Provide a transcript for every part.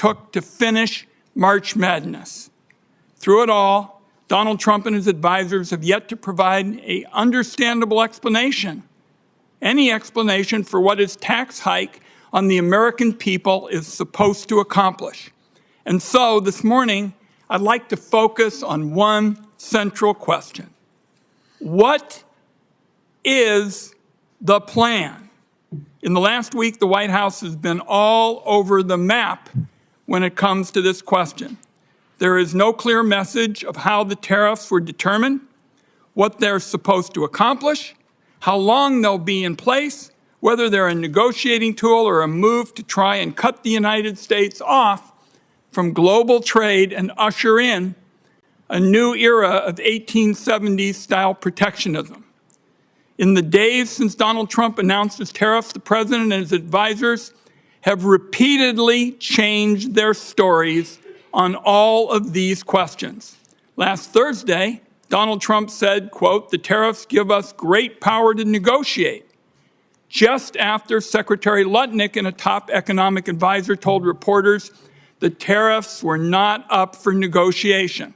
took to finish March Madness. Through it all, Donald Trump and his advisors have yet to provide an understandable explanation, any explanation for what his tax hike on the American people is supposed to accomplish. And so this morning, I'd like to focus on one central question. What is the plan? In the last week, the White House has been all over the map when it comes to this question. There is no clear message of how the tariffs were determined, what they're supposed to accomplish, how long they'll be in place, whether they're a negotiating tool or a move to try and cut the United States off from global trade and usher in a new era of 1870s-style protectionism. In the days since Donald Trump announced his tariffs, the president and his advisors have repeatedly changed their stories on all of these questions. Last Thursday, Donald Trump said, quote, "The tariffs give us great power to negotiate," just after Secretary Lutnick and a top economic advisor told reporters the tariffs were not up for negotiation.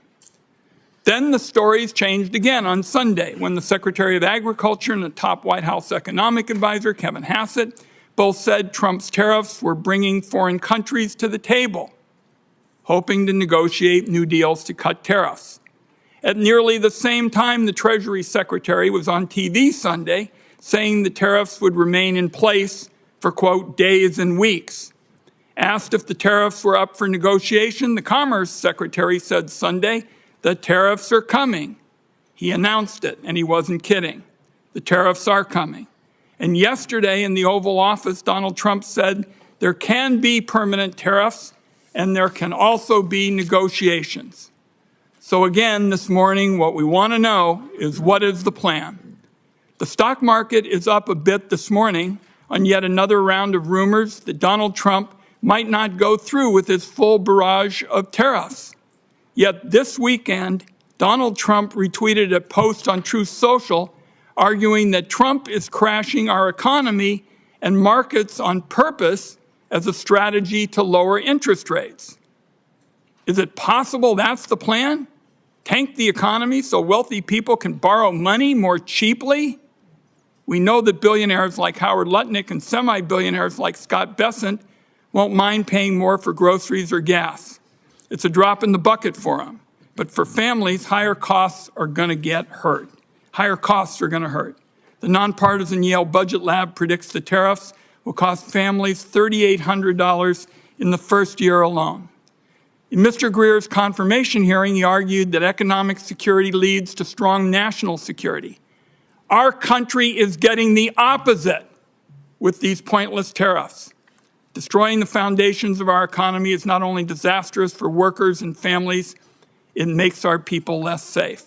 Then the stories changed again on Sunday when the Secretary of Agriculture and the top White House economic advisor, Kevin Hassett, both said Trump's tariffs were bringing foreign countries to the table, hoping to negotiate new deals to cut tariffs. At nearly the same time, the Treasury Secretary was on TV Sunday saying the tariffs would remain in place for, quote, days and weeks. Asked if the tariffs were up for negotiation, the Commerce Secretary said Sunday, "The tariffs are coming." He announced it, and he wasn't kidding. The tariffs are coming. And yesterday in the Oval Office, Donald Trump said there can be permanent tariffs and there can also be negotiations. So again, this morning, what we want to know is what is the plan? The stock market is up a bit this morning on yet another round of rumors that Donald Trump might not go through with his full barrage of tariffs. Yet this weekend, Donald Trump retweeted a post on Truth Social arguing that Trump is crashing our economy and markets on purpose as a strategy to lower interest rates. Is it possible that's the plan? Tank the economy so wealthy people can borrow money more cheaply? We know that billionaires like Howard Lutnick and semi-billionaires like Scott Bessent won't mind paying more for groceries or gas. It's a drop in the bucket for them. But for families, higher costs are going to get hurt. Higher costs are going to hurt. The nonpartisan Yale Budget Lab predicts the tariffs will cost families $3,800 in the first year alone. In Mr. Greer's confirmation hearing, he argued that economic security leads to strong national security. Our country is getting the opposite with these pointless tariffs. Destroying the foundations of our economy is not only disastrous for workers and families, it makes our people less safe.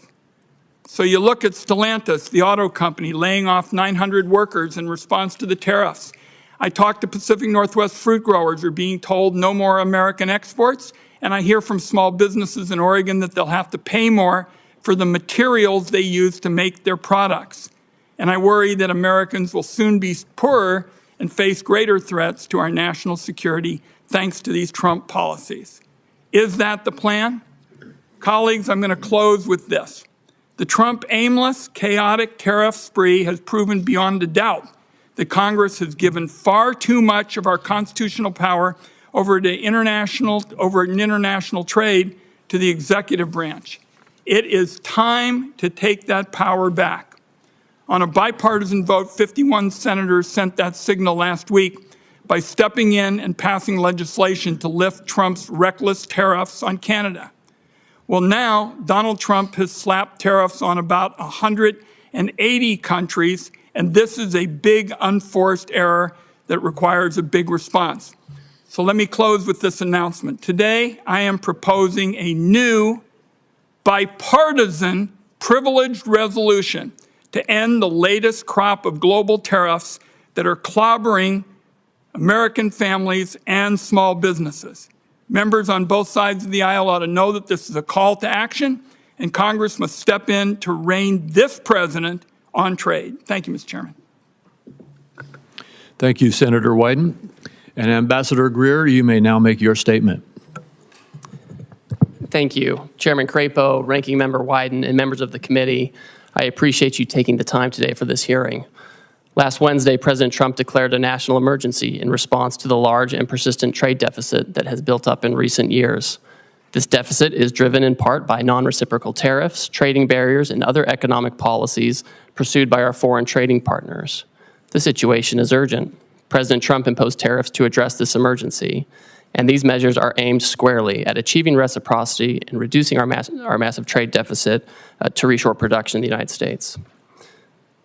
So you look at Stellantis, the auto company, laying off 900 workers in response to the tariffs. I talked to Pacific Northwest fruit growers who are being told no more American exports, and I hear from small businesses in Oregon that they'll have to pay more for the materials they use to make their products. And I worry that Americans will soon be poorer and face greater threats to our national security thanks to these Trump policies. Is that the plan? Colleagues, I'm going to close with this. The Trump aimless, chaotic tariff spree has proven beyond a doubt that Congress has given far too much of our constitutional power over international trade to the executive branch. It is time to take that power back. On a bipartisan vote, 51 senators sent that signal last week by stepping in and passing legislation to lift Trump's reckless tariffs on Canada. Well, now Donald Trump has slapped tariffs on about 180 countries, and this is a big unforced error that requires a big response. So let me close with this announcement. Today, I am proposing a new bipartisan privileged resolution to end the latest crop of global tariffs that are clobbering American families and small businesses. Members on both sides of the aisle ought to know that this is a call to action, and Congress must step in to rein this president on trade. Thank you, Mr. Chairman. Thank you, Senator Wyden. And Ambassador Greer, you may now make your statement. Thank you. Chairman Crapo, Ranking Member Wyden, and members of the committee, I appreciate you taking the time today for this hearing. Last Wednesday, President Trump declared a national emergency in response to the large and persistent trade deficit that has built up in recent years. This deficit is driven in part by non-reciprocal tariffs, trading barriers, and other economic policies pursued by our foreign trading partners. The situation is urgent. President Trump imposed tariffs to address this emergency, and these measures are aimed squarely at achieving reciprocity and reducing our massive trade deficit to reshore production in the United States.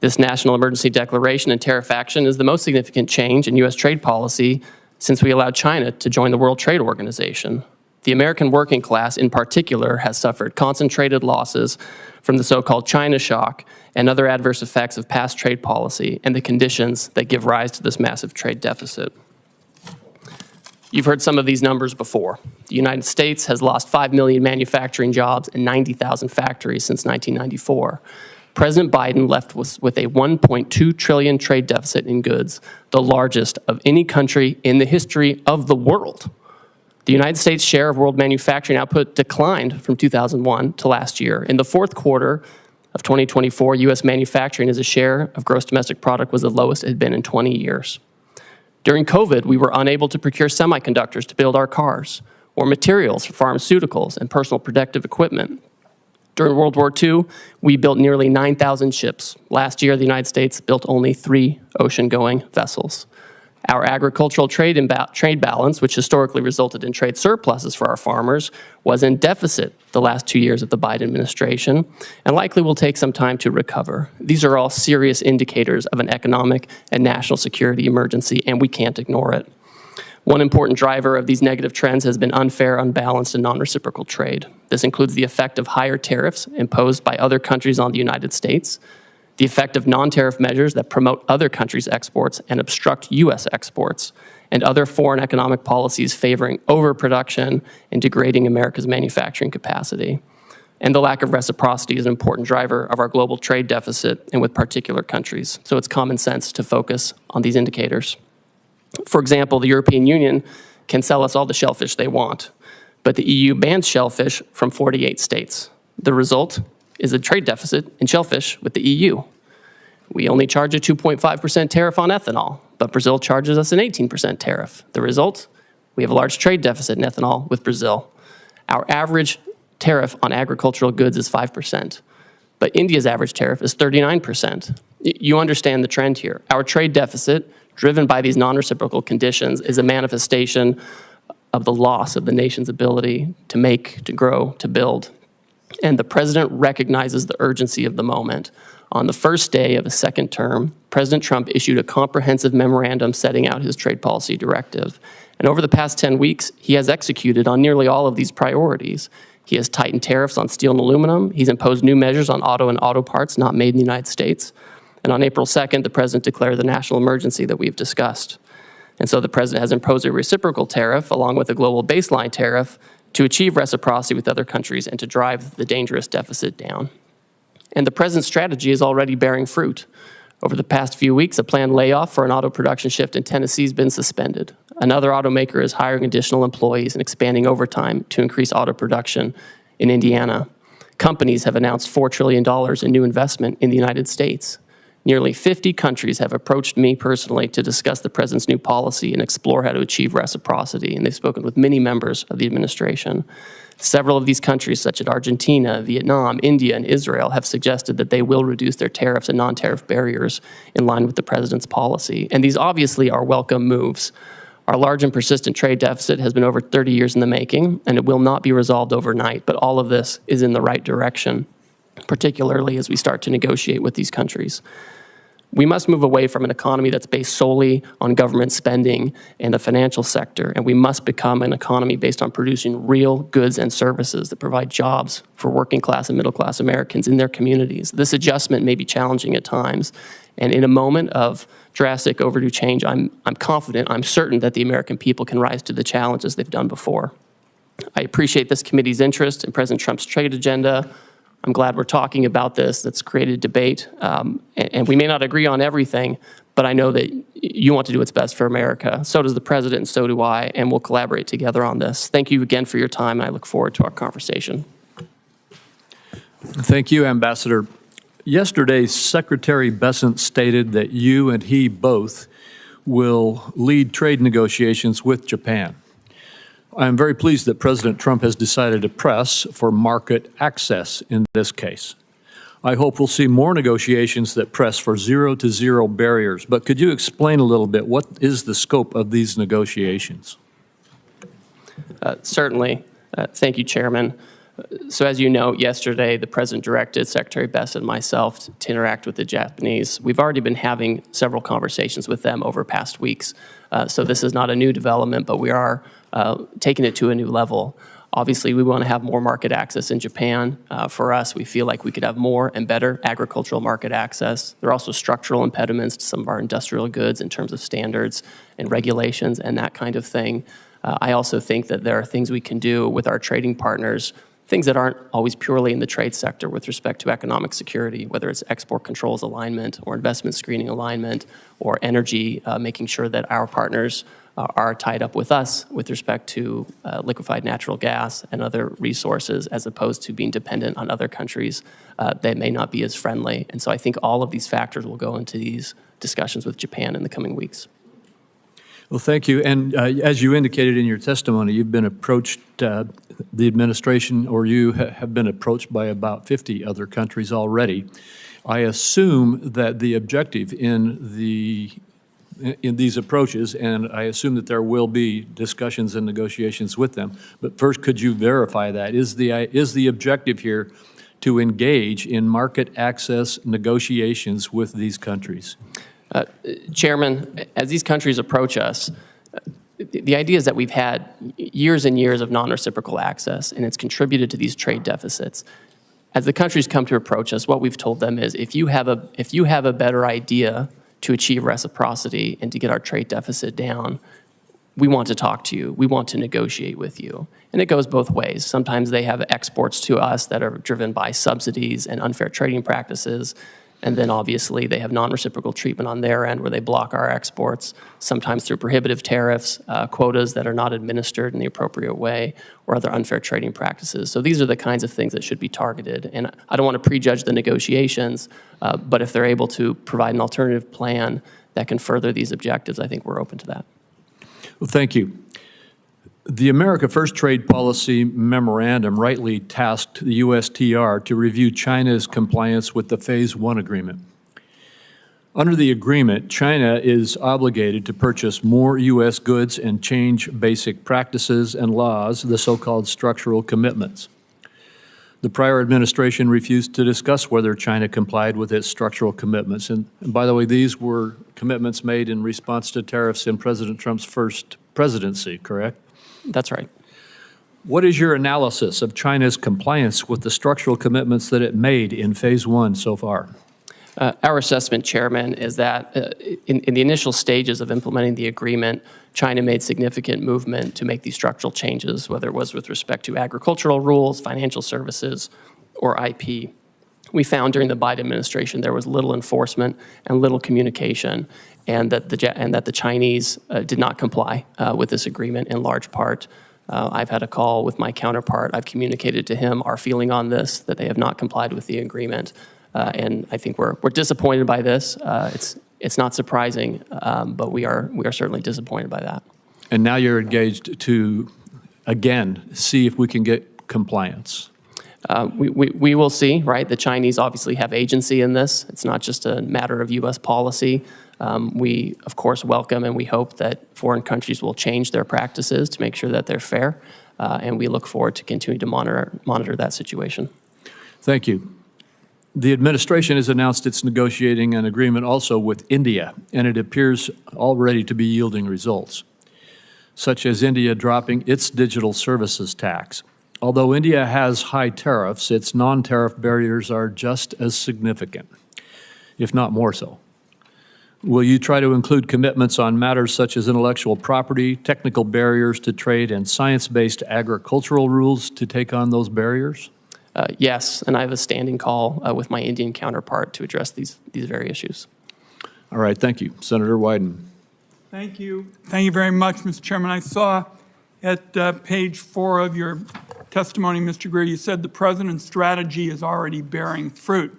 This national emergency declaration and tariff action is the most significant change in U.S. trade policy since we allowed China to join the World Trade Organization. The American working class, in particular, has suffered concentrated losses from the so-called China shock and other adverse effects of past trade policy and the conditions that give rise to this massive trade deficit. You've heard some of these numbers before. The United States has lost 5 million manufacturing jobs and 90,000 factories since 1994. President Biden left with a $1.2 trillion trade deficit in goods, the largest of any country in the history of the world. The United States' share of world manufacturing output declined from 2001 to last year. In the fourth quarter of 2024, U.S. manufacturing as a share of gross domestic product was the lowest it had been in 20 years. During COVID, we were unable to procure semiconductors to build our cars, or materials for pharmaceuticals and personal protective equipment. During World War II, we built nearly 9,000 ships. Last year, the United States built only 3 ocean-going vessels. Our agricultural trade balance, which historically resulted in trade surpluses for our farmers, was in deficit the last 2 years of the Biden administration and likely will take some time to recover. These are all serious indicators of an economic and national security emergency, and we can't ignore it. One important driver of these negative trends has been unfair, unbalanced, and non-reciprocal trade. This includes the effect of higher tariffs imposed by other countries on the United States, the effect of non-tariff measures that promote other countries' exports and obstruct U.S. exports, and other foreign economic policies favoring overproduction and degrading America's manufacturing capacity. And the lack of reciprocity is an important driver of our global trade deficit and with particular countries. So it's common sense to focus on these indicators. For example, the European Union can sell us all the shellfish they want, but the EU bans shellfish from 48 states. The result is a trade deficit in shellfish with the EU. We only charge a 2.5% tariff on ethanol, but Brazil charges us an 18% tariff. The result? We have a large trade deficit in ethanol with Brazil. Our average tariff on agricultural goods is 5%, but India's average tariff is 39%. You understand the trend here. Our trade deficit, driven by these non-reciprocal conditions, is a manifestation of the loss of the nation's ability to make, to grow, to build. And the president recognizes the urgency of the moment. On the first day of his second term, President Trump issued a comprehensive memorandum setting out his trade policy directive. And over the past 10 weeks, he has executed on nearly all of these priorities. He has tightened tariffs on steel and aluminum. He's imposed new measures on auto and auto parts not made in the United States. And on April 2nd, the president declared the national emergency that we've discussed. And so the president has imposed a reciprocal tariff along with a global baseline tariff to achieve reciprocity with other countries and to drive the dangerous deficit down. And the president's strategy is already bearing fruit. Over the past few weeks, a planned layoff for an auto production shift in Tennessee has been suspended. Another automaker is hiring additional employees and expanding overtime to increase auto production in Indiana. Companies have announced $4 trillion in new investment in the United States. Nearly 50 countries have approached me personally to discuss the president's new policy and explore how to achieve reciprocity, and they've spoken with many members of the administration. Several of these countries, such as Argentina, Vietnam, India, and Israel, have suggested that they will reduce their tariffs and non-tariff barriers in line with the president's policy. And these obviously are welcome moves. Our large and persistent trade deficit has been over 30 years in the making, and it will not be resolved overnight, but all of this is in the right direction, particularly as we start to negotiate with these countries. We must move away from an economy that's based solely on government spending and the financial sector, and we must become an economy based on producing real goods and services that provide jobs for working class and middle class Americans in their communities. This adjustment may be challenging at times, and in a moment of drastic overdue change, I'm confident, I'm certain that the American people can rise to the challenge as they've done before. I appreciate this committee's interest in President Trump's trade agenda. I'm glad we're talking about this. That's created debate, and we may not agree on everything, but I know that you want to do what's best for America. So does the president, and so do I, and we'll collaborate together on this. Thank you again for your time, and I look forward to our conversation. Thank you, Ambassador. Yesterday, Secretary Bessent stated that you and he both will lead trade negotiations with Japan. I am very pleased that President Trump has decided to press for market access in this case. I hope we'll see more negotiations that press for zero-to-zero barriers. But could you explain a little bit what is the scope of these negotiations? Certainly. Thank you, Chairman. So as you know, yesterday the President directed Secretary Bessent and myself to interact with the Japanese. We've already been having several conversations with them over past weeks. So this is not a new development, but we are taking it to a new level. Obviously, we want to have more market access in Japan. For us, we feel like we could have more and better agricultural market access. There are also structural impediments to some of our industrial goods in terms of standards and regulations and that kind of thing. I also think that there are things we can do with our trading partners, things that aren't always purely in the trade sector with respect to economic security, whether it's export controls alignment or investment screening alignment or energy, making sure that our partners are tied up with us with respect to liquefied natural gas and other resources, as opposed to being dependent on other countries that may not be as friendly. And so I think all of these factors will go into these discussions with Japan in the coming weeks. Well, thank you. And as you indicated in your testimony, you've been approached, the administration or you have been approached by about 50 other countries already. I assume that the objective in these approaches, and I assume that there will be discussions and negotiations with them, but first, could you verify that? Is the objective here to engage in market access negotiations with these countries? Chairman, as these countries approach us, the idea is that we've had years and years of non-reciprocal access, and it's contributed to these trade deficits. As the countries come to approach us, what we've told them is, if you have a better idea to achieve reciprocity and to get our trade deficit down, we want to talk to you. We want to negotiate with you. And it goes both ways. Sometimes they have exports to us that are driven by subsidies and unfair trading practices. And then obviously they have non-reciprocal treatment on their end where they block our exports, sometimes through prohibitive tariffs, quotas that are not administered in the appropriate way, or other unfair trading practices. So these are the kinds of things that should be targeted. And I don't want to prejudge the negotiations, but if they're able to provide an alternative plan that can further these objectives, I think we're open to that. Well, thank you. The America First Trade Policy Memorandum rightly tasked the USTR to review China's compliance with the Phase 1 agreement. Under the agreement, China is obligated to purchase more U.S. goods and change basic practices and laws, the so-called structural commitments. The prior administration refused to discuss whether China complied with its structural commitments. And by the way, these were commitments made in response to tariffs in President Trump's first presidency, correct? That's right. What is your analysis of China's compliance with the structural commitments that it made in Phase 1 so far? Our assessment, Chairman, is that in the initial stages of implementing the agreement, China made significant movement to make these structural changes, whether it was with respect to agricultural rules, financial services, or IP. We found during the Biden administration there was little enforcement and little communication, and that the Chinese did not comply with this agreement in large part. I've had a call with my counterpart. I've communicated to him our feeling on this, that they have not complied with the agreement. And I think we're disappointed by this. It's not surprising, but we are certainly disappointed by that. And now you're engaged to, again, see if we can get compliance. We will see, right? The Chinese obviously have agency in this. It's not just a matter of U.S. policy. We, of course, welcome and we hope that foreign countries will change their practices to make sure that they're fair. And we look forward to continuing to monitor that situation. Thank you. The administration has announced it's negotiating an agreement also with India, and it appears already to be yielding results, such as India dropping its digital services tax. Although India has high tariffs, its non-tariff barriers are just as significant, if not more so. Will you try to include commitments on matters such as intellectual property, technical barriers to trade, and science-based agricultural rules to take on those barriers? Yes, and I have a standing call with my Indian counterpart to address these very issues. All right, thank you. Senator Wyden. Thank you. Thank you very much, Mr. Chairman. I saw at page 4 of your testimony, Mr. Greer, you said the president's strategy is already bearing fruit.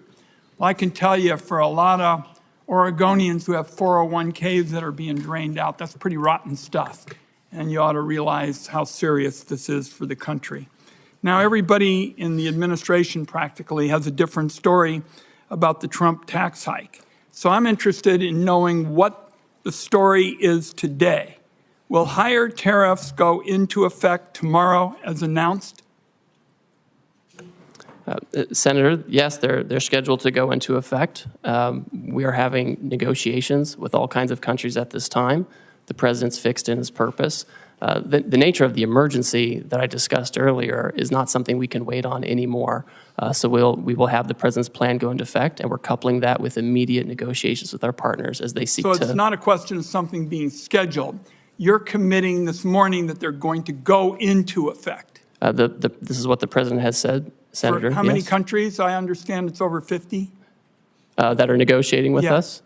Well, I can tell you for a lot of Oregonians who have 401ks that are being drained out, that's pretty rotten stuff. And you ought to realize how serious this is for the country. Now, everybody in the administration practically has a different story about the Trump tax hike. So I'm interested in knowing what the story is today. Will higher tariffs go into effect tomorrow as announced? Senator, yes, they're scheduled to go into effect. We are having negotiations with all kinds of countries at this time. The president's fixed in his purpose. The nature of the emergency that I discussed earlier is not something we can wait on anymore. So we will have the president's plan go into effect, and we're coupling that with immediate negotiations with our partners as they seek to. So it's not a question of something being scheduled. You're committing this morning that they're going to go into effect. This is what the president has said, Senator. For how many countries? I understand it's over 50. That are negotiating with Yeah. us.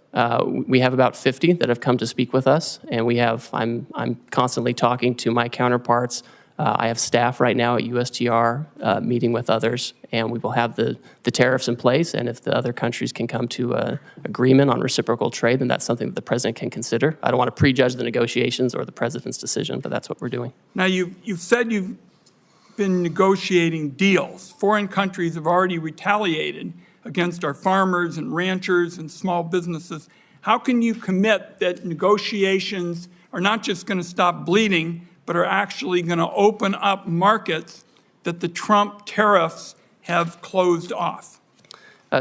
We have about 50 that have come to speak with us, and I'm constantly talking to my counterparts. I have staff right now at USTR meeting with others, and we will have the tariffs in place. And if the other countries can come to an agreement on reciprocal trade, then that's something that the president can consider. I don't want to prejudge the negotiations or the president's decision, but that's what we're doing. Now, you've said you've been negotiating deals. Foreign countries have already retaliated against our farmers and ranchers and small businesses. How can you commit that negotiations are not just going to stop bleeding, but are actually going to open up markets that the Trump tariffs have closed off?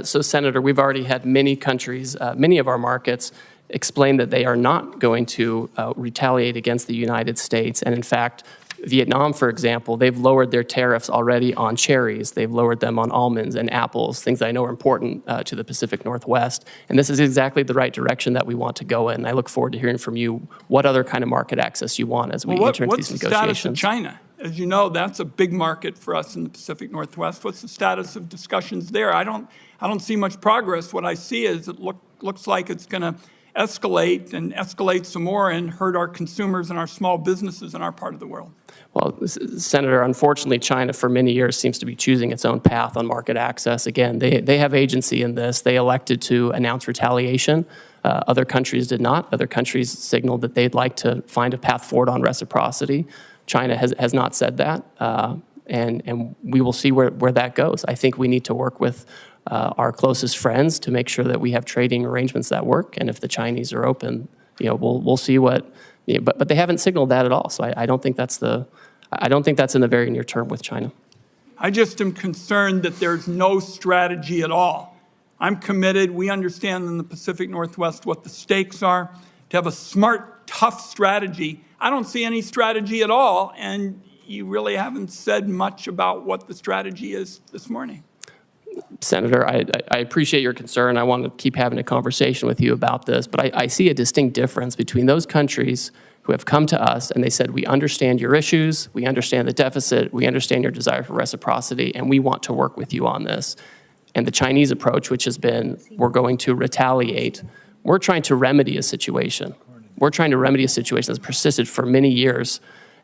So, Senator, we've already had many countries, many of our markets, explain that they are not going to retaliate against the United States. And in fact, Vietnam, for example, they've lowered their tariffs already on cherries. They've lowered them on almonds and apples, things I know are important to the Pacific Northwest. And this is exactly the right direction that we want to go in. I look forward to hearing from you what other kind of market access you want as we enter into these negotiations. What's the status of China? As you know, that's a big market for us in the Pacific Northwest. What's the status of discussions there? I don't see much progress. What I see is it looks like it's going to escalate and escalate some more and hurt our consumers and our small businesses in our part of the world. Well, Senator, unfortunately, China for many years seems to be choosing its own path on market access. Again, they have agency in this. They elected to announce retaliation. Other countries did not. Other countries signaled that they'd like to find a path forward on reciprocity. China has not said that, and we will see where that goes. I think we need to work with our closest friends to make sure that we have trading arrangements that work. And if the Chinese are open, we'll see what. But they haven't signaled that at all. So I don't think that's in the very near term with China. I just am concerned that there's no strategy at all. I'm committed. We understand in the Pacific Northwest what the stakes are. To have a smart, tough strategy. I don't see any strategy at all, and you really haven't said much about what the strategy is this morning. Senator, I appreciate your concern. I want to keep having a conversation with you about this, but I see a distinct difference between those countries who have come to us and they said, we understand your issues, we understand the deficit, we understand your desire for reciprocity, and we want to work with you on this. And the Chinese approach, which has been, we're going to retaliate. We're trying to remedy a situation. We're trying to remedy a situation that's persisted for many years.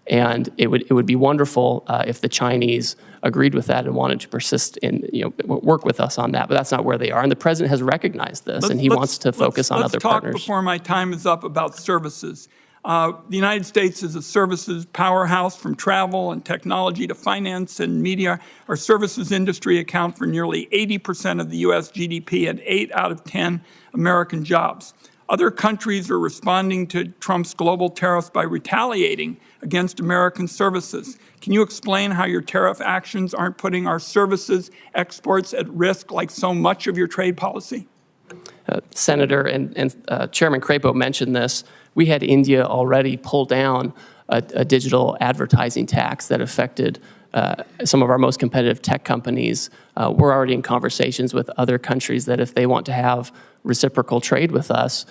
And it would be wonderful if the Chinese agreed with that and wanted to persist in, work with us on that. But that's not where they are. And the president has recognized this, and he wants to focus on other partners. Let's talk before my time is up about services. The United States is a services powerhouse, from travel and technology to finance and media. Our services industry account for nearly 80% of the U.S. GDP and 8 out of 10 American jobs. Other countries are responding to Trump's global tariffs by retaliating against American services. Can you explain how your tariff actions aren't putting our services exports at risk like so much of your trade policy? Senator, and Chairman Crapo mentioned this, we had India already pull down a digital advertising tax that affected some of our most competitive tech companies. We're already in conversations with other countries that if they want to have reciprocal trade with us,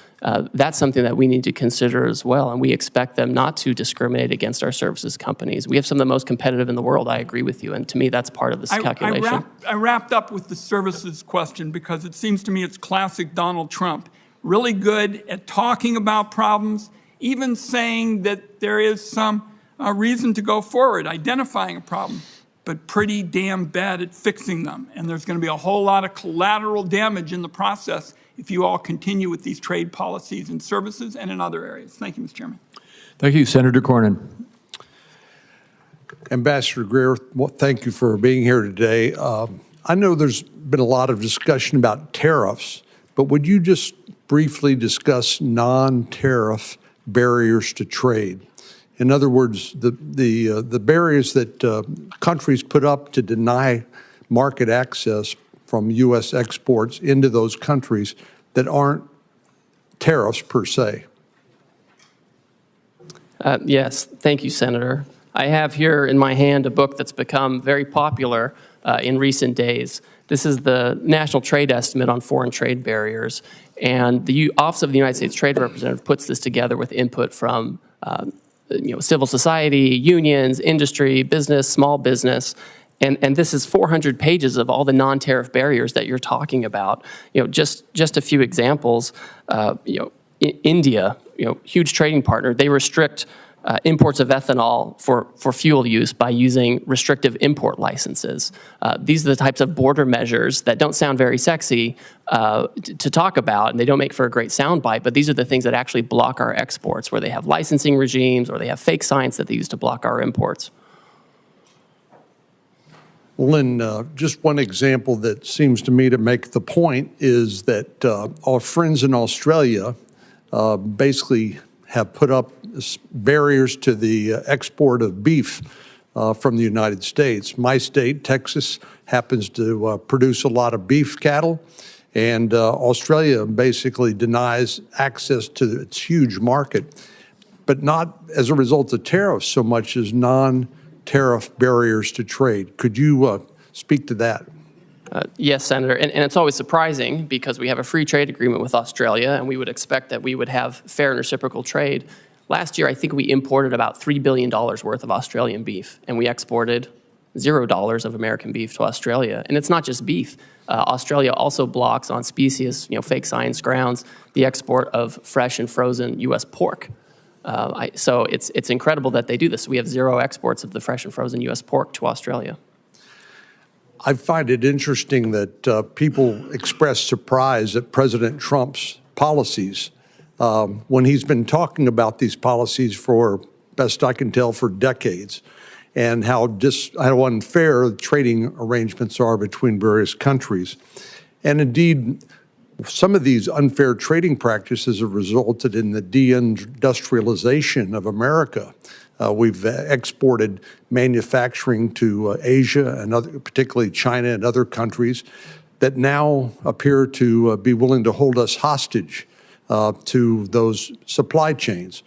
that's something that we need to consider as well. And we expect them not to discriminate against our services companies. We have some of the most competitive in the world, I agree with you. And to me, that's part of this calculation. I wrapped up with the services question because it seems to me it's classic Donald Trump. really good at talking about problems, even saying that there is some reason to go forward, identifying a problem, but pretty damn bad at fixing them. And there's going to be a whole lot of collateral damage in the process if you all continue with these trade policies in services and in other areas. Thank you, Mr. Chairman. Thank you, Senator Cornyn. Ambassador Greer, well, thank you for being here today. I know there's been a lot of discussion about tariffs, but would you just briefly discuss non-tariff barriers to trade? In other words, the barriers that countries put up to deny market access from U.S. exports into those countries that aren't tariffs per se. Yes, thank you, Senator. I have here in my hand a book that's become very popular in recent days. This is the National Trade Estimate on Foreign Trade Barriers, and the Office of the United States Trade Representative puts this together with input from civil society, unions, industry, business, small business, and this is 400 pages of all the non-tariff barriers that you're talking about. Just a few examples. India, huge trading partner, they restrict imports of ethanol for fuel use by using restrictive import licenses. These are the types of border measures that don't sound very sexy to talk about, and they don't make for a great soundbite, but these are the things that actually block our exports, where they have licensing regimes or they have fake science that they use to block our imports. Well, Lynn, just one example that seems to me to make the point is that our friends in Australia basically have put up barriers to the export of beef from the United States. My state, Texas, happens to produce a lot of beef cattle, and Australia basically denies access to its huge market, but not as a result of tariffs so much as non-tariff barriers to trade. Could you speak to that? Yes, Senator, and it's always surprising because we have a free trade agreement with Australia, and we would expect that we would have fair and reciprocal trade. Last year, I think we imported about $3 billion worth of Australian beef, and we exported $0 of American beef to Australia. And it's not just beef. Australia also blocks on specious, fake science grounds, the export of fresh and frozen U.S. pork. So it's incredible that they do this. We have zero exports of the fresh and frozen U.S. pork to Australia. I find it interesting that people express surprise at President Trump's policies when he's been talking about these policies for, best I can tell, for decades, and how unfair trading arrangements are between various countries. And indeed, some of these unfair trading practices have resulted in the deindustrialization of America. We've exported manufacturing to Asia and particularly China and other countries that now appear to be willing to hold us hostage to those supply chains.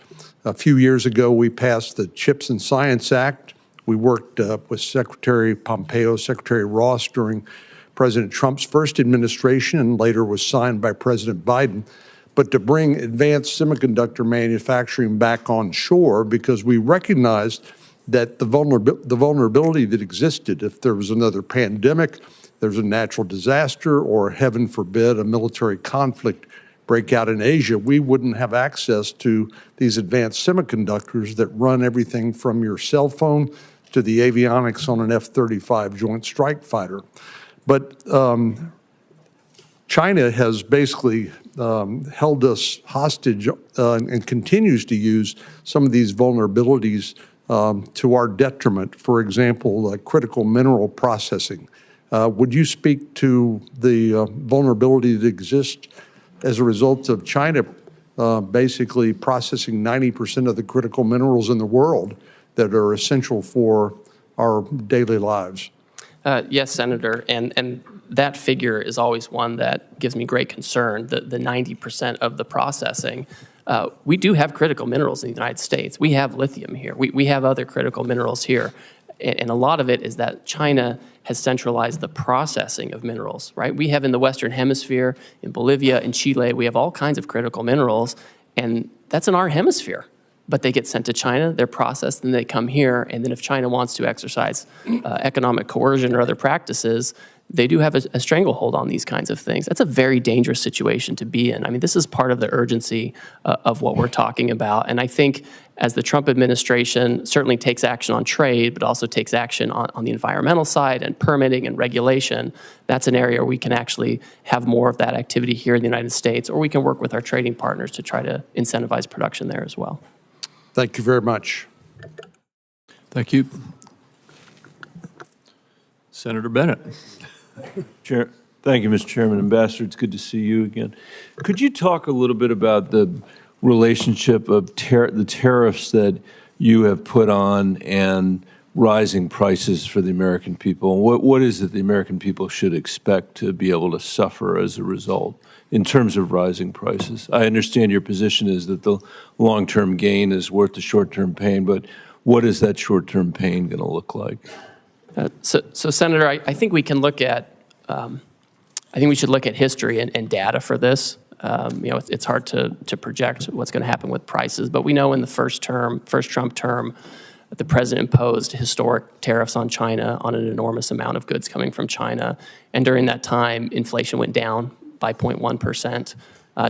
A few years ago, we passed the CHIPS and Science Act. We worked with Secretary Pompeo, Secretary Ross during President Trump's first administration, and later was signed by President Biden, but to bring advanced semiconductor manufacturing back on shore, because we recognized that the vulnerability that existed if there was another pandemic, there's a natural disaster, or heaven forbid, a military conflict break out in Asia, we wouldn't have access to these advanced semiconductors that run everything from your cell phone to the avionics on an F-35 Joint Strike Fighter. But China has basically held us hostage and continues to use some of these vulnerabilities to our detriment. For example, critical mineral processing. Would you speak to the vulnerability that exists as a result of China basically processing 90% of the critical minerals in the world that are essential for our daily lives? Yes, Senator, and that figure is always one that gives me great concern, the 90% of the processing. We do have critical minerals in the United States. We have lithium here. We have other critical minerals here. And a lot of it is that China has centralized the processing of minerals, right? We have in the Western Hemisphere, in Bolivia, in Chile, we have all kinds of critical minerals, and that's in our hemisphere. But they get sent to China, they're processed, and they come here, and then if China wants to exercise economic coercion or other practices, they do have a stranglehold on these kinds of things. That's a very dangerous situation to be in. I mean, this is part of the urgency of what we're talking about. And I think as the Trump administration certainly takes action on trade, but also takes action on the environmental side and permitting and regulation, that's an area where we can actually have more of that activity here in the United States, or we can work with our trading partners to try to incentivize production there as well. Thank you very much. Thank you. Senator Bennett. Chair, thank you, Mr. Chairman. Ambassador, it's good to see you again. Could you talk a little bit about the relationship of the tariffs that you have put on and rising prices for the American people? What is it the American people should expect to be able to suffer as a result in terms of rising prices? I understand your position is that the long-term gain is worth the short-term pain, but what is that short-term pain going to look like? So Senator, I think we can look at, I think we should look at history and data for this. You know, it's hard to project what's going to happen with prices, but we know in the first Trump term, the president imposed historic tariffs on China on an enormous amount of goods coming from China. And during that time, inflation went down by 0.1%.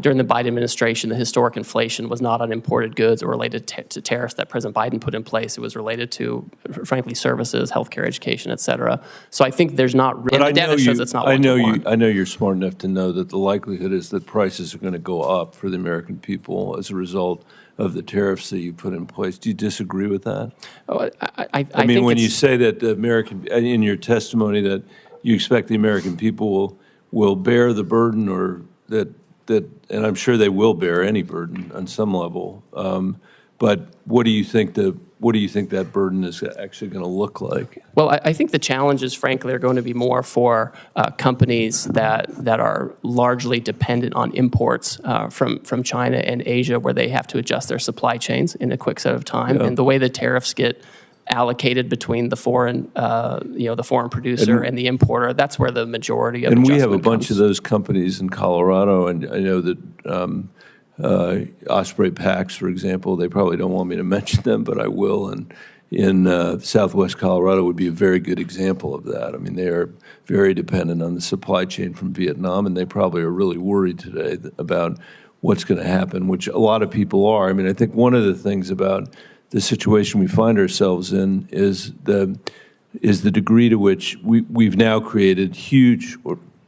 During the Biden administration, the historic inflation was not on imported goods or related to tariffs that President Biden put in place. It was related to, frankly, services, healthcare, education, et cetera. So I think there's not really, the data shows it's not one-to-one. I know you're smart enough to know that the likelihood is that prices are going to go up for the American people as a result of the tariffs that you put in place. Do you disagree with that? Oh, I mean, when you say that the American, in your testimony, that you expect the American people will bear the burden, or that, and I'm sure they will bear any burden on some level. But what do you think that burden is actually going to look like? Well, I think the challenges, frankly, are going to be more for companies that are largely dependent on imports from China and Asia, where they have to adjust their supply chains in a quick set of time. Yeah. And the way the tariffs get allocated between the foreign, the foreign producer and the importer, that's where the majority of adjustment comes. And we have a bunch of those companies in Colorado, and I know that Osprey Packs, for example, they probably don't want me to mention them, but I will. And in Southwest Colorado would be a very good example of that. I mean, they are very dependent on the supply chain from Vietnam, and they probably are really worried today about what's going to happen, which a lot of people are. I mean, I think one of the things about the situation we find ourselves in is the degree to which we've now created huge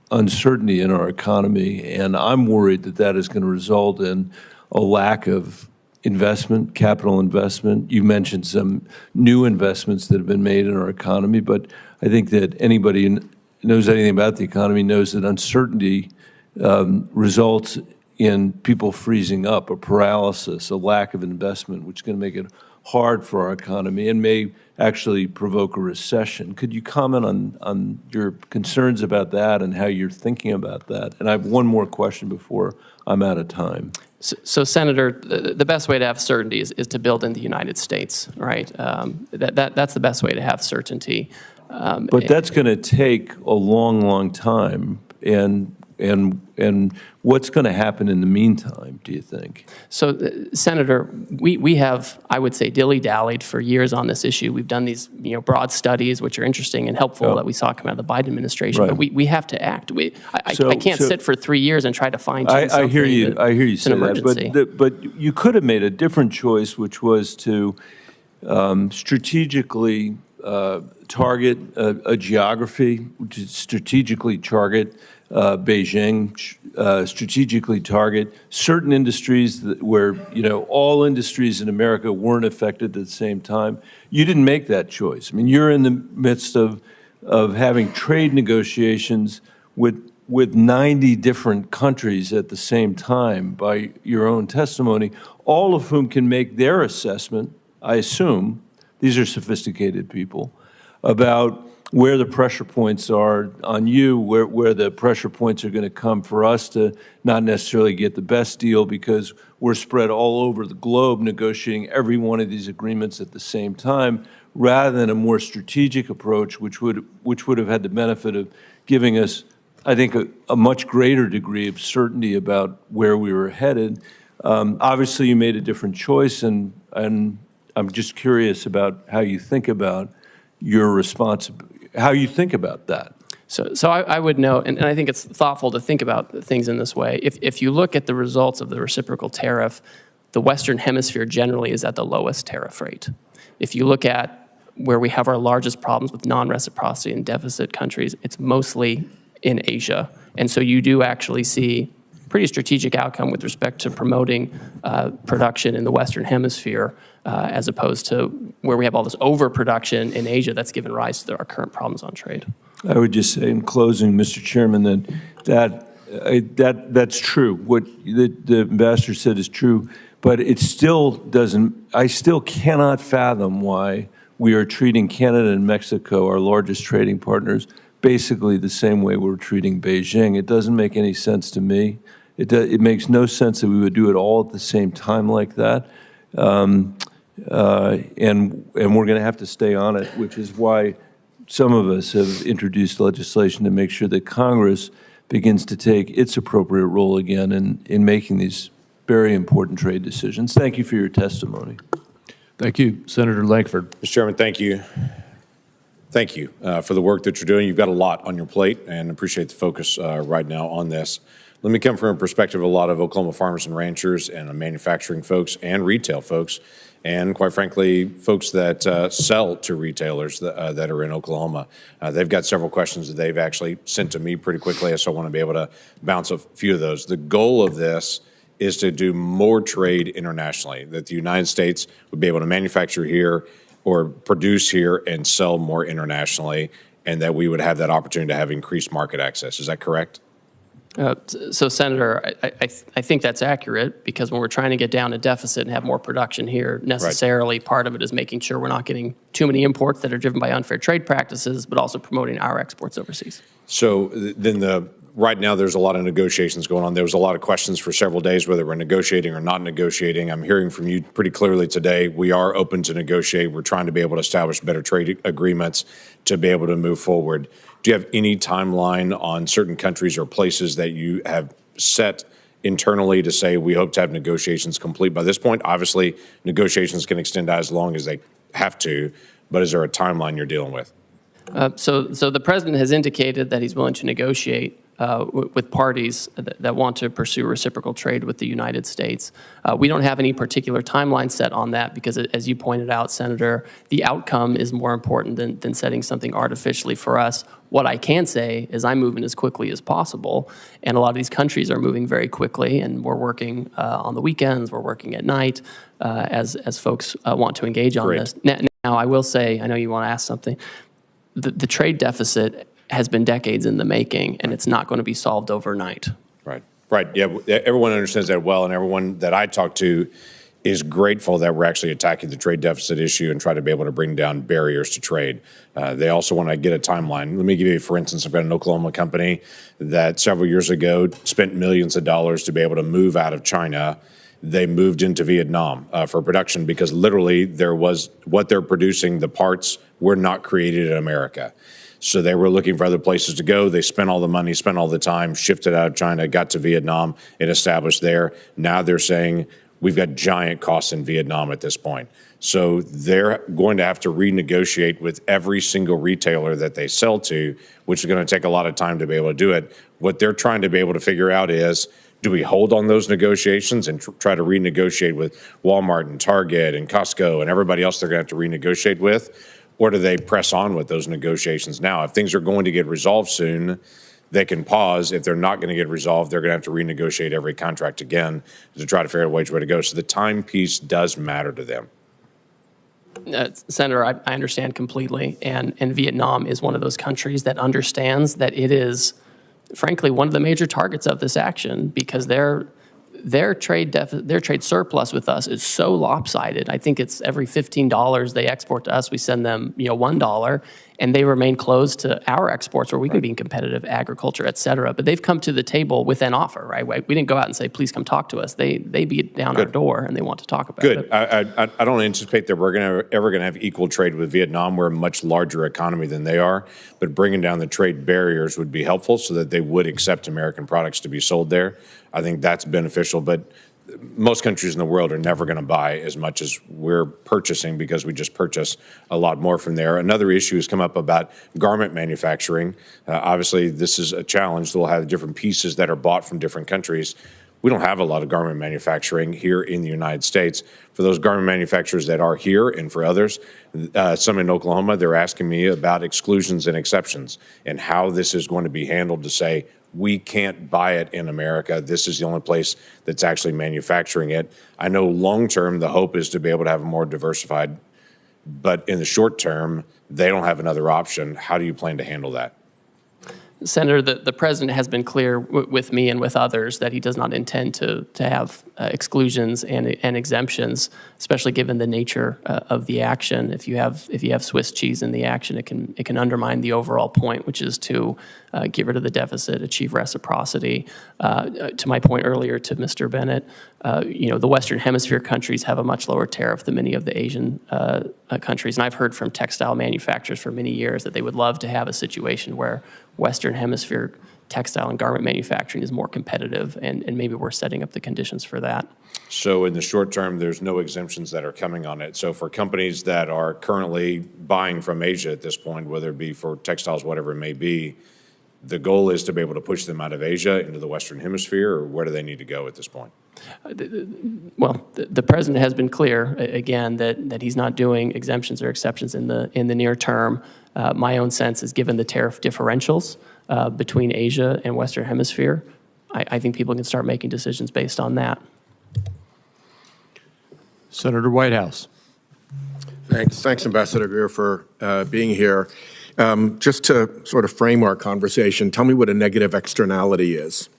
uncertainty in our economy, and I'm worried that that is going to result in a lack of investment, capital investment. You mentioned some new investments that have been made in our economy, but I think that anybody who knows anything about the economy knows that uncertainty results in people freezing up, a paralysis, a lack of investment, which is going to make it hard for our economy and may actually provoke a recession. Could you comment on your concerns about that and how you're thinking about that? And I have one more question before I'm out of time. So Senator, the best way to have certainty is to build in the United States, right? That's the best way to have certainty. But that's going to take a long, long time. And what's going to happen in the meantime, do you think? So, Senator, we have, I would say, dilly-dallied for years on this issue. We've done these broad studies, which are interesting and helpful that we saw come out of the Biden administration. Right. But we have to act. I can't sit for 3 years and try to fine-tune something. I hear you say that. But you could have made a different choice, which was to strategically target a geography, to strategically target Beijing, strategically target certain industries where, all industries in America weren't affected at the same time. You didn't make that choice. I mean, you're in the midst of having trade negotiations with 90 different countries at the same time, by your own testimony, all of whom can make their assessment, I assume, these are sophisticated people, about where the pressure points are on you, where the pressure points are going to come for us to not necessarily get the best deal because we're spread all over the globe negotiating every one of these agreements at the same time, rather than a more strategic approach, which would have had the benefit of giving us, I think, a much greater degree of certainty about where we were headed. Obviously, you made a different choice, and I'm just curious about how you think about your responsibility. How you think about that? So I would note, and I think it's thoughtful to think about things in this way. If you look at the results of the reciprocal tariff, the Western Hemisphere generally is at the lowest tariff rate. If you look at where we have our largest problems with non-reciprocity and deficit countries, it's mostly in Asia. And so you do actually see pretty strategic outcome with respect to promoting production in the Western Hemisphere as opposed to where we have all this overproduction in Asia that's given rise to our current problems on trade. I would just say in closing, Mr. Chairman, that's true. What the ambassador said is true, but it still doesn't, I still cannot fathom why we are treating Canada and Mexico, our largest trading partners, basically the same way we're treating Beijing. It doesn't make any sense to me. It makes no sense that we would do it all at the same time like that. And we're going to have to stay on it, which is why some of us have introduced legislation to make sure that Congress begins to take its appropriate role again in making these very important trade decisions. Thank you for your testimony. Thank you. Senator Lankford. Mr. Chairman, thank you. Thank you for the work that you're doing. You've got a lot on your plate, and appreciate the focus right now on this. Let me come from a perspective of a lot of Oklahoma farmers and ranchers and manufacturing folks and retail folks, and quite frankly, folks that sell to retailers that are in Oklahoma. They've got several questions that they've actually sent to me pretty quickly, so I want to be able to bounce a few of those. The goal of this is to do more trade internationally, that the United States would be able to manufacture here or produce here and sell more internationally, and that we would have that opportunity to have increased market access. Is that correct? So, Senator, I think that's accurate, because when we're trying to get down a deficit and have more production here, necessarily part of it is making sure we're not getting too many imports that are driven by unfair trade practices, but also promoting our exports overseas. So then right now there's a lot of negotiations going on. There was a lot of questions for several days whether we're negotiating or not negotiating. I'm hearing from you pretty clearly today. We are open to negotiate. We're trying to be able to establish better trade agreements to be able to move forward. Do you have any timeline on certain countries or places that you have set internally to say we hope to have negotiations complete by this point? Obviously, negotiations can extend as long as they have to, but is there a timeline you're dealing with? So the president has indicated that he's willing to negotiate with parties that want to pursue reciprocal trade with the United States. We don't have any particular timeline set on that because, as you pointed out, Senator, the outcome is more important than setting something artificially for us. What I can say is I'm moving as quickly as possible, and a lot of these countries are moving very quickly, and we're working on the weekends, we're working at night as folks want to engage on this. Now, I will say, I know you want to ask something, the trade deficit has been decades in the making, and it's not going to be solved overnight. Right. Yeah, everyone understands that well, and everyone that I talk to is grateful that we're actually attacking the trade deficit issue and try to be able to bring down barriers to trade. They also want to get a timeline. Let me give you, for instance, I've got an Oklahoma company that several years ago spent millions of dollars to be able to move out of China. They moved into Vietnam for production because literally what they're producing, the parts were not created in America. So they were looking for other places to go. They spent all the money, spent all the time, shifted out of China, got to Vietnam and established there. Now they're saying we've got giant costs in Vietnam at this point. So they're going to have to renegotiate with every single retailer that they sell to, which is going to take a lot of time to be able to do it. What they're trying to be able to figure out is, do we hold on those negotiations and try to renegotiate with Walmart and Target and Costco and everybody else they're going to have to renegotiate with? Or do they press on with those negotiations now? If things are going to get resolved soon, they can pause. If they're not going to get resolved, they're going to have to renegotiate every contract again to try to figure out which way to go. So the time piece does matter to them. Senator, I understand completely, and Vietnam is one of those countries that understands that it is, frankly, one of the major targets of this action, because their trade surplus with us is so lopsided. I think it's every $15 they export to us, we send them $1, and they remain closed to our exports where we can be competitive, agriculture, et cetera. But they've come to the table with an offer, right? We didn't go out and say, please come talk to us. They beat down our door and they want to talk about it. Good. I don't anticipate that we're ever going to have equal trade with Vietnam. We're a much larger economy than they are, but bringing down the trade barriers would be helpful so that they would accept American products to be sold there. I think that's beneficial, but most countries in the world are never going to buy as much as we're purchasing because we just purchase a lot more from there. Another issue has come up about garment manufacturing. Obviously, this is a challenge. We'll have different pieces that are bought from different countries. We don't have a lot of garment manufacturing here in the United States. For those garment manufacturers that are here and for others, some in Oklahoma, they're asking me about exclusions and exceptions and how this is going to be handled to say, we can't buy it in America. This is the only place that's actually manufacturing it. I know long-term, the hope is to be able to have a more diversified, but in the short term, they don't have another option. How do you plan to handle that? Senator, the president has been clear with me and with others that he does not intend to have exclusions and exemptions, especially given the nature of the action. If you have Swiss cheese in the action, it can undermine the overall point, which is to get rid of the deficit, achieve reciprocity. To my point earlier to Mr. Bennett, the Western Hemisphere countries have a much lower tariff than many of the Asian countries, and I've heard from textile manufacturers for many years that they would love to have a situation where Western Hemisphere textile and garment manufacturing is more competitive, and maybe we're setting up the conditions for that. So in the short term, there's no exemptions that are coming on it. So for companies that are currently buying from Asia at this point, whether it be for textiles, whatever it may be, the goal is to be able to push them out of Asia into the Western Hemisphere, or where do they need to go at this point? Well, the president has been clear, again, that he's not doing exemptions or exceptions in the near term. My own sense is, given the tariff differentials between Asia and Western Hemisphere, I think people can start making decisions based on that. Senator Whitehouse. Thanks, Ambassador Greer, for being here. Just to sort of frame our conversation, tell me what a negative externality is.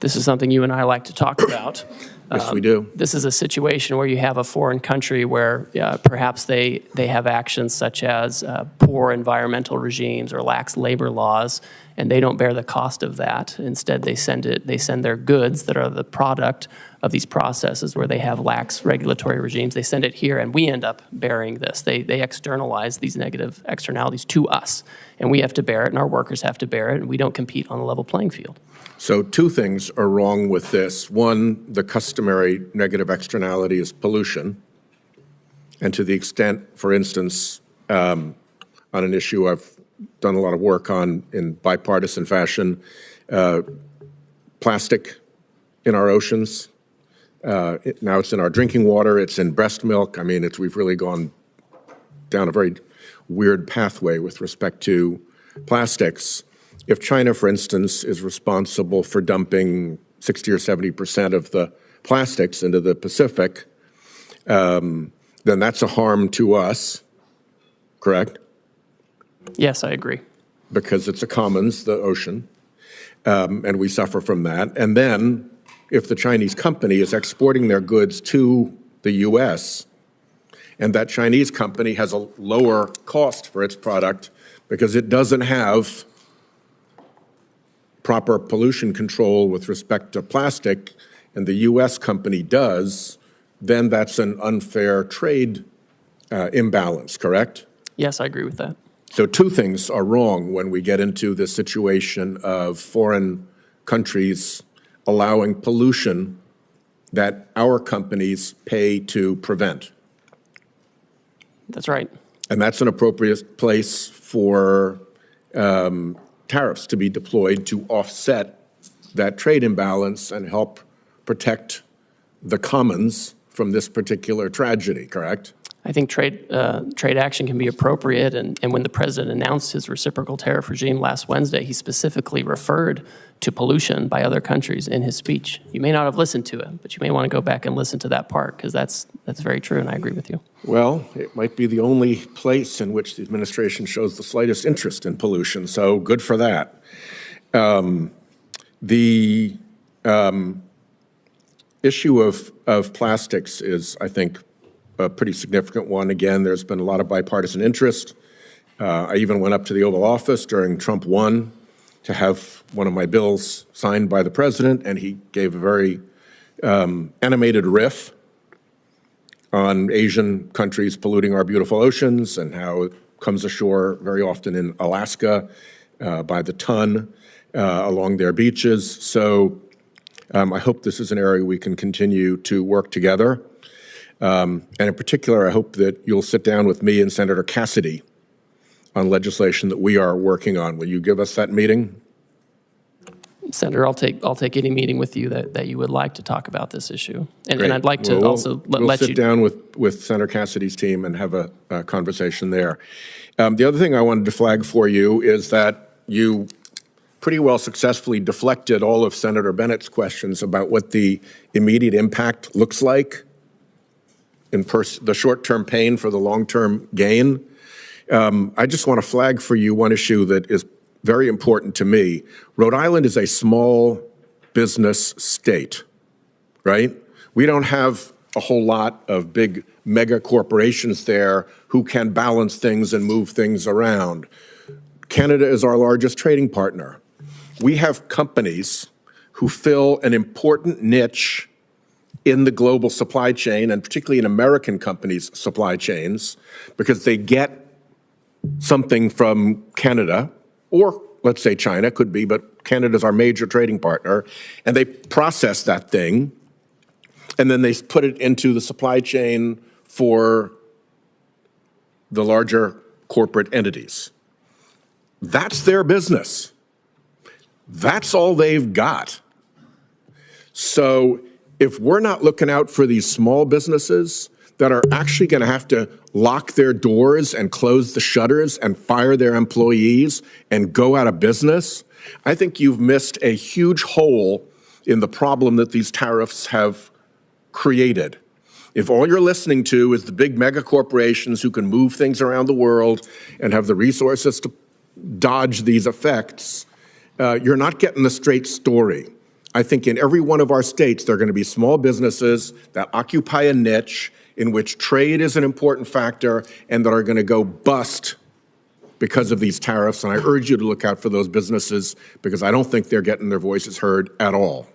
This is something you and I like to talk about. Yes, we do. This is a situation where you have a foreign country where perhaps they have actions such as poor environmental regimes or lax labor laws, and they don't bear the cost of that. Instead, they send their goods that are the product of these processes where they have lax regulatory regimes. They send it here, and we end up bearing this. They externalize these negative externalities to us, and we have to bear it, and our workers have to bear it, and we don't compete on a level playing field. So two things are wrong with this. One, the customary negative externality is pollution. And to the extent, for instance, on an issue I've done a lot of work on in bipartisan fashion, plastic in our oceans. Now it's in our drinking water, it's in breast milk. I mean, we've really gone down a very weird pathway with respect to plastics. If China, for instance, is responsible for dumping 60 or 70% of the plastics into the Pacific, then that's a harm to us, correct? Yes, I agree. Because it's a commons, the ocean, and we suffer from that. And then if the Chinese company is exporting their goods to the U.S., and that Chinese company has a lower cost for its product because it doesn't have proper pollution control with respect to plastic, and the U.S. company does, then that's an unfair trade imbalance, correct? Yes, I agree with that. So two things are wrong when we get into the situation of foreign countries allowing pollution that our companies pay to prevent. That's right. And that's an appropriate place for tariffs to be deployed to offset that trade imbalance and help protect the commons from this particular tragedy, correct? I think trade action can be appropriate, and when the president announced his reciprocal tariff regime last Wednesday, he specifically referred to pollution by other countries in his speech. You may not have listened to it, but you may want to go back and listen to that part, because that's very true, and I agree with you. Well, it might be the only place in which the administration shows the slightest interest in pollution, so good for that. The issue of plastics is, I think, a pretty significant one. Again, there's been a lot of bipartisan interest. I even went up to the Oval Office during Trump 1 to have one of my bills signed by the president, and he gave a very animated riff on Asian countries polluting our beautiful oceans and how it comes ashore very often in Alaska by the ton along their beaches. So I hope this is an area we can continue to work together. And in particular, I hope that you'll sit down with me and Senator Cassidy on legislation that we are working on. Will you give us that meeting? Senator, I'll take any meeting with you that you would like to talk about this issue. And Great. I'd like to Well, also let we'll you. sit down with Senator Cassidy's team and have a conversation there. The other thing I wanted to flag for you is that you pretty well successfully deflected all of Senator Bennett's questions about what the immediate impact looks like in the short-term pain for the long-term gain. I just want to flag for you one issue that is very important to me. Rhode Island is a small business state, right? We don't have a whole lot of big mega corporations there who can balance things and move things around. Canada is our largest trading partner. We have companies who fill an important niche in the global supply chain, and particularly in American companies' supply chains, because they get something from Canada, or let's say China, could be, but Canada's our major trading partner, and they process that thing, and then they put it into the supply chain for the larger corporate entities. That's their business. That's all they've got. So if we're not looking out for these small businesses that are actually going to have to lock their doors and close the shutters and fire their employees and go out of business, I think you've missed a huge hole in the problem that these tariffs have created. If all you're listening to is the big mega corporations who can move things around the world and have the resources to dodge these effects, you're not getting the straight story. I think in every one of our states, there are going to be small businesses that occupy a niche in which trade is an important factor and that are going to go bust because of these tariffs. And I urge you to look out for those businesses because I don't think they're getting their voices heard at all.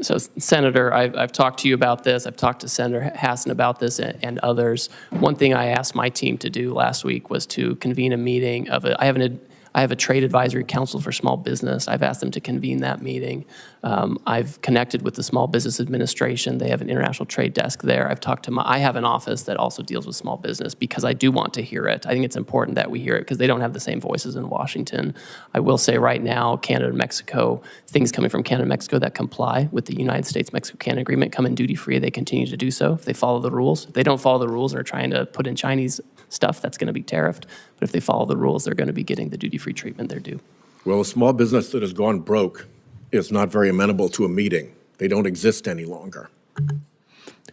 So, Senator, I've talked to you about this. I've talked to Senator Hassan about this and others. One thing I asked my team to do last week was to convene a meeting of I have a trade advisory council for small business. I've asked them to convene that meeting. I've connected with the Small Business Administration. They have an international trade desk there. I have an office that also deals with small business because I do want to hear it. I think it's important that we hear it because they don't have the same voices in Washington. I will say right now, Canada and Mexico, things coming from Canada and Mexico that comply with the United States-Mexico-Canada agreement come in duty-free. They continue to do so if they follow the rules. If they don't follow the rules and are trying to put in Chinese stuff, that's going to be tariffed. But if they follow the rules, they're going to be getting the duty-free treatment they're due. Well, a small business that has gone broke is not very amenable to a meeting. They don't exist any longer.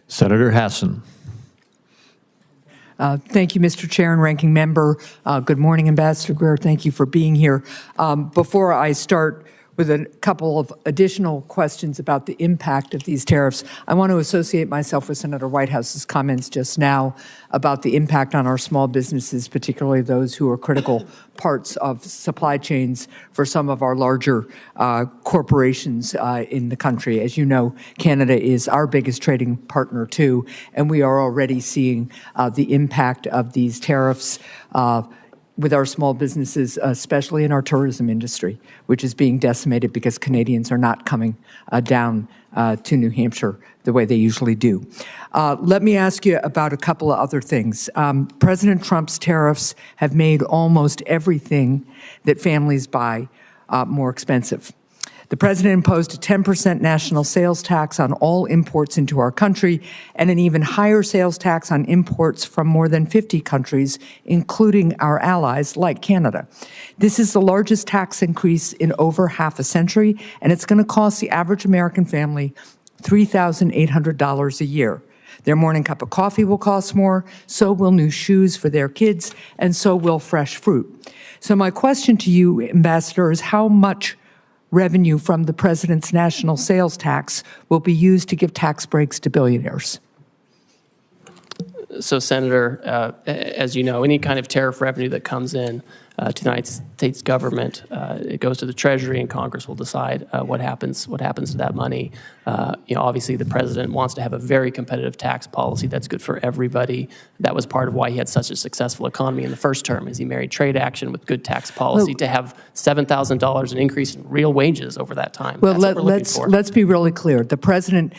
Senator Hassan. Thank you, Mr. Chair and Ranking Member. Good morning, Ambassador Greer. Thank you for being here. Before I start with a couple of additional questions about the impact of these tariffs, I want to associate myself with Senator Whitehouse's comments just now about the impact on our small businesses, particularly those who are critical parts of supply chains for some of our larger corporations in the country. As you know, Canada is our biggest trading partner too, and we are already seeing the impact of these tariffs with our small businesses, especially in our tourism industry, which is being decimated because Canadians are not coming down to New Hampshire the way they usually do. Let me ask you about a couple of other things. President Trump's tariffs have made almost everything that families buy more expensive. The president imposed a 10% national sales tax on all imports into our country and an even higher sales tax on imports from more than 50 countries, including our allies like Canada. This is the largest tax increase in over half a century, and it's going to cost the average American family $3,800 a year. Their morning cup of coffee will cost more, so will new shoes for their kids, and so will fresh fruit. So my question to you, Ambassador, is how much revenue from the president's national sales tax will be used to give tax breaks to billionaires? So, Senator, as you know, any kind of tariff revenue that comes in to the United States government. It goes to the Treasury, and Congress will decide what happens to that money. Obviously, the president wants to have a very competitive tax policy that's good for everybody. That was part of why he had such a successful economy in the first term, is he married trade action with good tax policy to have $7,000 an increase in real wages over that time. Well, That's what we're looking for. let's be really clear. The president,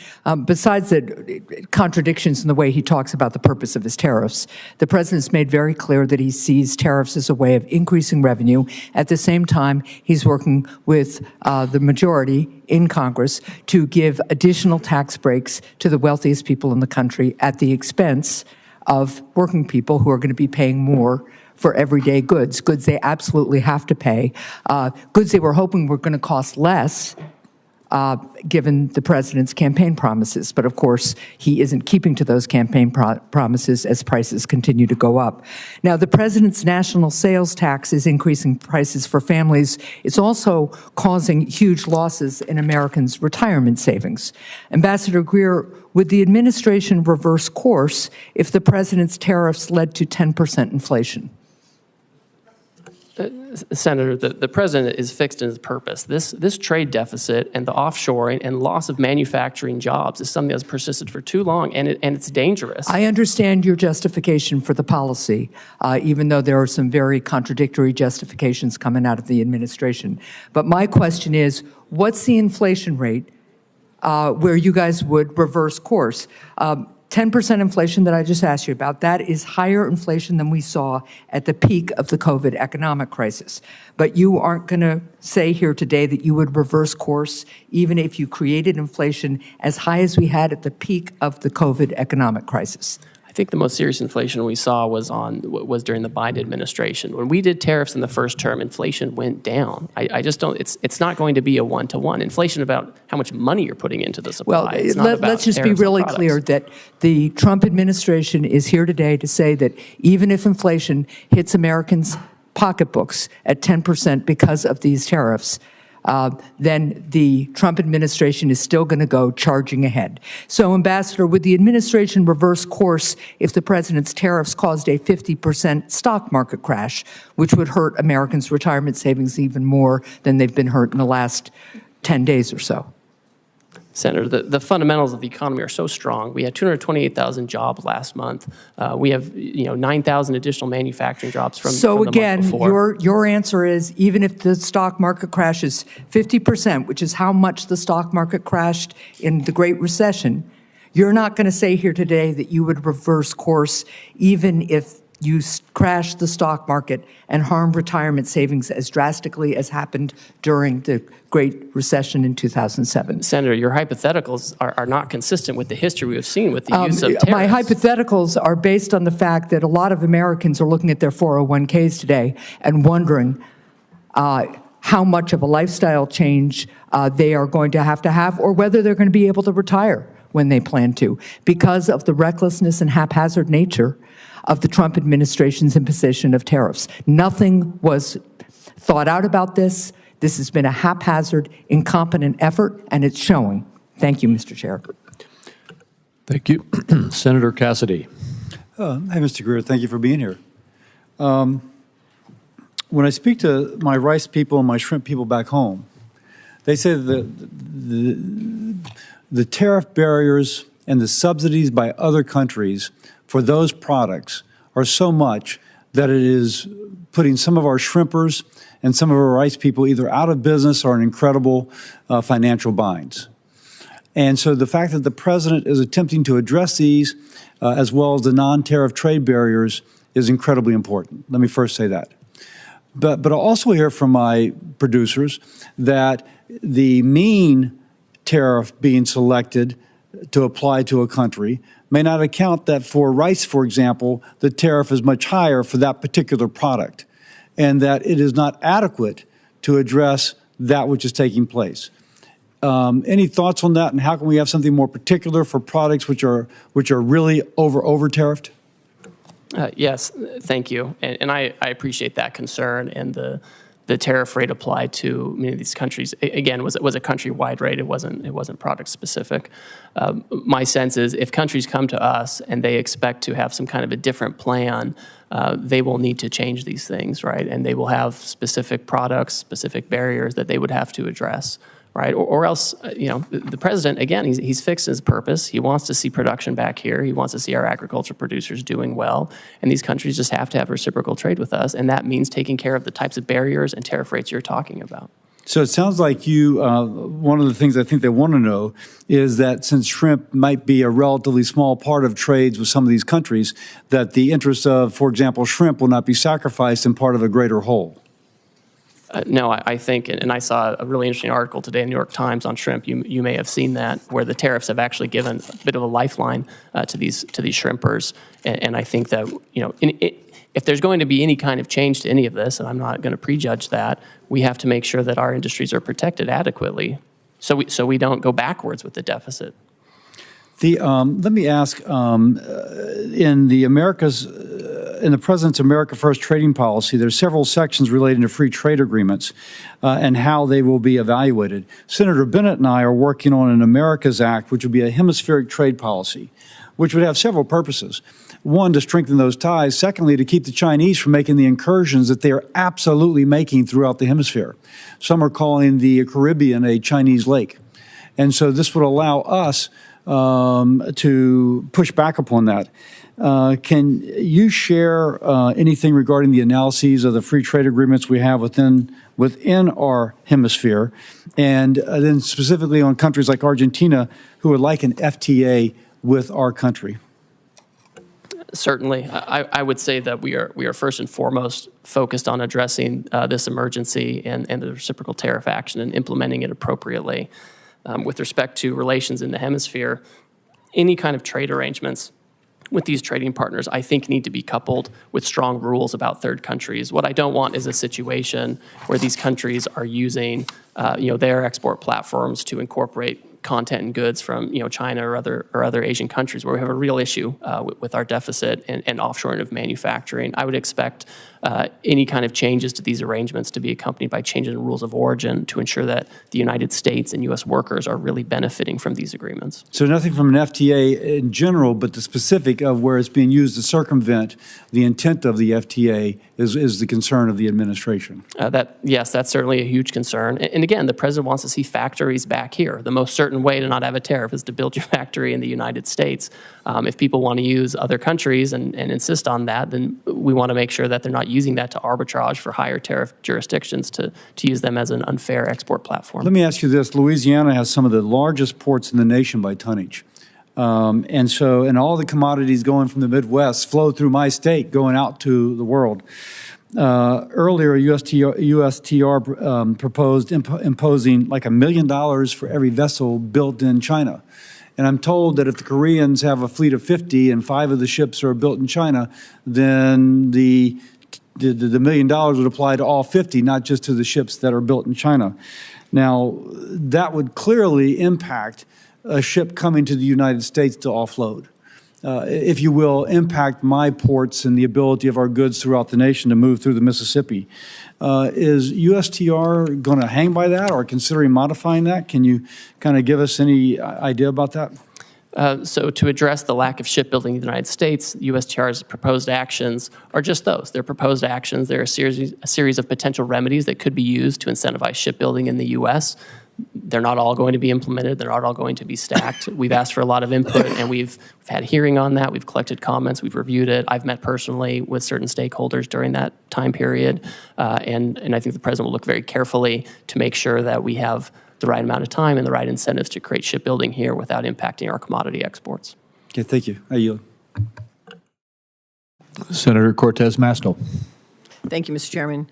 besides the contradictions in the way he talks about the purpose of his tariffs, the president's made very clear that he sees tariffs as a way of increasing revenue. At the same time, he's working with the majority in Congress to give additional tax breaks to the wealthiest people in the country at the expense of working people who are going to be paying more for everyday goods they absolutely have to pay, goods they were hoping were going to cost less, given the president's campaign promises. But of course, he isn't keeping to those campaign promises as prices continue to go up. Now, the president's national sales tax is increasing prices for families. It's also causing huge losses in Americans' retirement savings. Ambassador Greer, would the administration reverse course if the president's tariffs led to 10% inflation? Senator, the president is fixed in his purpose. This trade deficit and the offshoring and loss of manufacturing jobs is something that's persisted for too long, and it's dangerous. I understand your justification for the policy, even though there are some very contradictory justifications coming out of the administration. But my question is, what's the inflation rate where you guys would reverse course? 10% inflation that I just asked you about, that is higher inflation than we saw at the peak of the COVID economic crisis. But you aren't going to say here today that you would reverse course even if you created inflation as high as we had at the peak of the COVID economic crisis. I think the most serious inflation we saw was during the Biden administration. When we did tariffs in the first term, inflation went down. I just don't. It's not going to be a one-to-one. Inflation about how much money you're putting into the supply. Well, let's just be really clear that the Trump administration is here today to say that even if inflation hits Americans' pocketbooks at 10% because of these tariffs, then the Trump administration is still going to go charging ahead. So, Ambassador, would the administration reverse course if the president's tariffs caused a 50% stock market crash, which would hurt Americans' retirement savings even more than they've been hurt in the last 10 days or so? Senator, the fundamentals of the economy are so strong. We had 228,000 jobs last month. We have 9,000 additional manufacturing jobs from the month before. Your answer is even if the stock market crashes 50%, which is how much the stock market crashed in the Great Recession, you're not going to say here today that you would reverse course even if you crash the stock market and harm retirement savings as drastically as happened during the Great Recession in 2007. Senator, your hypotheticals are not consistent with the history we have seen with the use of tariffs. My hypotheticals are based on the fact that a lot of Americans are looking at their 401ks today and wondering how much of a lifestyle change they are going to have, or whether they're going to be able to retire when they plan to, because of the recklessness and haphazard nature of the Trump administration's imposition of tariffs. Nothing was thought out about this. This has been a haphazard, incompetent effort, and it's showing. Thank you, Mr. Chair. Thank you. Senator Cassidy. Hi, Mr. Greer. Thank you for being here. When I speak to my rice people and my shrimp people back home, they say that the tariff barriers and the subsidies by other countries for those products are so much that it is putting some of our shrimpers and some of our rice people either out of business or in incredible financial binds. And so the fact that the president is attempting to address these as well as the non-tariff trade barriers is incredibly important. Let me first say that. But I also hear from my producers that the mean tariff being selected to apply to a country may not account that for rice, for example, the tariff is much higher for that particular product, and that it is not adequate to address that which is taking place. Any thoughts on that, and how can we have something more particular for products which are really over tariffed? Yes, thank you, and I appreciate that concern, and the tariff rate applied to many of these countries, again, was a countrywide rate. It wasn't product specific. My sense is if countries come to us and they expect to have some kind of a different plan they will need to change these things, right? And they will have specific products, specific barriers that they would have to address, right? Or else, the president, again, he's fixed his purpose. He wants to see production back here. He wants to see our agriculture producers doing well. And these countries just have to have reciprocal trade with us. And that means taking care of the types of barriers and tariff rates you're talking about. So it sounds like you, one of the things I think they want to know is that since shrimp might be a relatively small part of trades with some of these countries, that the interests of, for example, shrimp will not be sacrificed in part of a greater whole. No, I think, and I saw a really interesting article today in the New York Times on shrimp. You may have seen that, where the tariffs have actually given a bit of a lifeline to these shrimpers. And I think that if there's going to be any kind of change to any of this, and I'm not going to prejudge that, we have to make sure that our industries are protected adequately, so we don't go backwards with the deficit. Let me ask, in the President's America First trading policy, there's several sections relating to free trade agreements and how they will be evaluated. Senator Bennett and I are working on an America's Act, which would be a hemispheric trade policy, which would have several purposes. One, to strengthen those ties. Secondly, to keep the Chinese from making the incursions that they are absolutely making throughout the hemisphere. Some are calling the Caribbean a Chinese lake. And so this would allow us to push back upon that. Can you share anything regarding the analyses of the free trade agreements we have within our hemisphere, and then specifically on countries like Argentina who would like an FTA with our country? Certainly. I would say that we are first and foremost focused on addressing this emergency and the reciprocal tariff action and implementing it appropriately. With respect to relations in the hemisphere, any kind of trade arrangements with these trading partners, I think, need to be coupled with strong rules about third countries. What I don't want is a situation where these countries are using their export platforms to incorporate content and goods from China or other Asian countries, where we have a real issue with our deficit and offshoring of manufacturing. I would expect any kind of changes to these arrangements to be accompanied by changes in rules of origin to ensure that the United States and U.S. workers are really benefiting from these agreements. So nothing from an FTA in general, but the specific of where it's being used to circumvent the intent of the FTA is the concern of the administration. Yes, that's certainly a huge concern. And again, the president wants to see factories back here. The most certain way to not have a tariff is to build your factory in the United States. If people want to use other countries and insist on that, then we want to make sure that they're not using that to arbitrage for higher tariff jurisdictions to use them as an unfair export platform. Let me ask you this. Louisiana has some of the largest ports in the nation by tonnage. And all the commodities going from the Midwest flow through my state going out to the world. Earlier, USTR proposed imposing like $1 million for every vessel built in China. And I'm told that if the Koreans have a fleet of 50 and 5 of the ships are built in China, then the $1 million would apply to all 50, not just to the ships that are built in China. Now, that would clearly impact a ship coming to the United States to offload. If you will, impact my ports and the ability of our goods throughout the nation to move through the Mississippi. Is USTR going to hang by that or considering modifying that? Can you kind of give us any idea about that? So to address the lack of shipbuilding in the United States, USTR's proposed actions are just those. They're proposed actions. They're a series of potential remedies that could be used to incentivize shipbuilding in the U.S. They're not all going to be implemented. They're not all going to be stacked. We've asked for a lot of input, and we've had a hearing on that. We've collected comments. We've reviewed it. I've met personally with certain stakeholders during that time period, and I think the president will look very carefully to make sure that we have the right amount of time and the right incentives to create shipbuilding here without impacting our commodity exports. Okay, thank you. I yield. Senator Cortez Masto. Thank you, Mr. Chairman.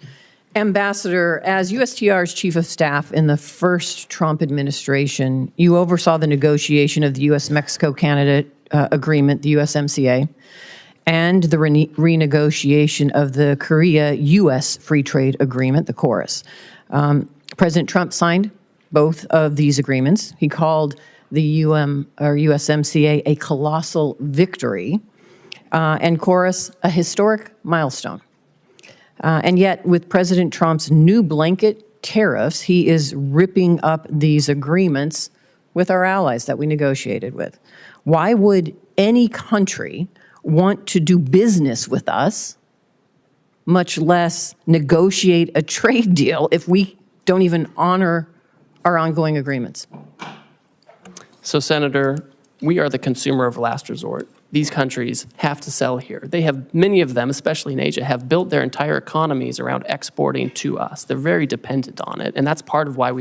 Ambassador, as USTR's Chief of Staff in the first Trump administration, you oversaw the negotiation of the U.S.-Mexico-Canada agreement, the USMCA, and the renegotiation of the Korea-U.S. Free Trade Agreement, the KORUS. President Trump signed both of these agreements. He called the USMCA a colossal victory, and KORUS a historic milestone. And yet, with President Trump's new blanket tariffs, he is ripping up these agreements with our allies that we negotiated with. Why would any country want to do business with us much less negotiate a trade deal if we don't even honor our ongoing agreements? So, Senator, we are the consumer of last resort. These countries have to sell here. They have, many of them, especially in Asia, have built their entire economies around exporting to us. They're very dependent on it, and that's part of why we